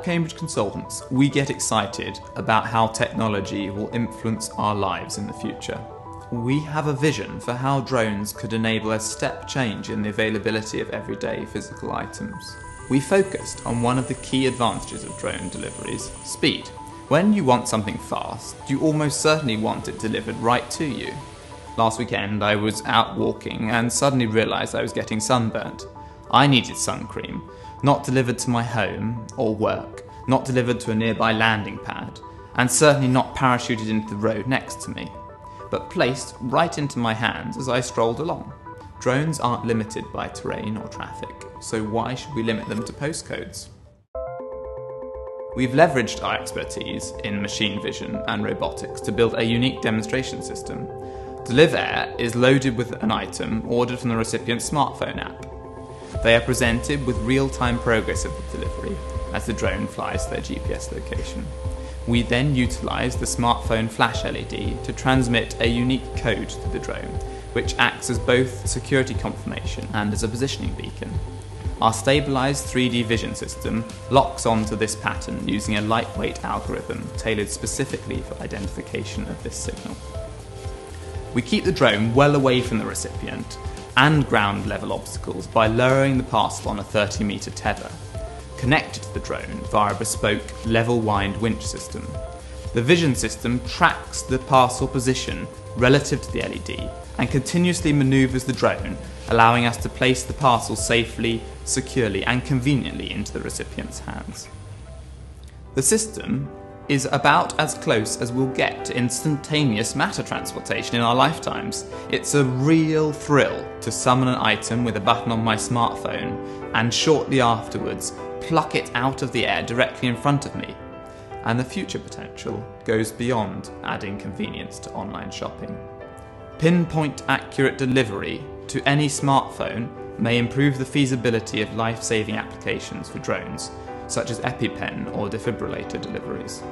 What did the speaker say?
Cambridge consultants, we get excited about how technology will influence our lives in the future. We have a vision for how drones could enable a step change in the availability of everyday physical items. We focused on one of the key advantages of drone deliveries: speed. When you want something fast, you almost certainly want it delivered right to you. Last weekend I was out walking and suddenly realised I was getting sunburnt. I needed sun cream, not delivered to my home or work, not delivered to a nearby landing pad, and certainly not parachuted into the road next to me, but placed right into my hands as I strolled along. Drones aren't limited by terrain or traffic, so why should we limit them to postcodes? We've leveraged our expertise in machine vision and robotics to build a unique demonstration system. DelivAir is loaded with an item ordered from the recipient's smartphone app. They are presented with real-time progress of the delivery as the drone flies to their GPS location. We then utilise the smartphone flash LED to transmit a unique code to the drone, which acts as both security confirmation and as a positioning beacon. Our stabilised 3D vision system locks onto this pattern using a lightweight algorithm tailored specifically for identification of this signal. We keep the drone well away from the recipient and ground level obstacles by lowering the parcel on a 30-metre tether, connected to the drone via a bespoke level wind winch system. The vision system tracks the parcel position relative to the LED and continuously manoeuvres the drone, allowing us to place the parcel safely, securely and conveniently into the recipient's hands. The system is about as close as we'll get to instantaneous matter transportation in our lifetimes. It's a real thrill to summon an item with a button on my smartphone and shortly afterwards pluck it out of the air directly in front of me. And the future potential goes beyond adding convenience to online shopping. Pinpoint accurate delivery to any smartphone may improve the feasibility of life-saving applications for drones, such as EpiPen or defibrillator deliveries.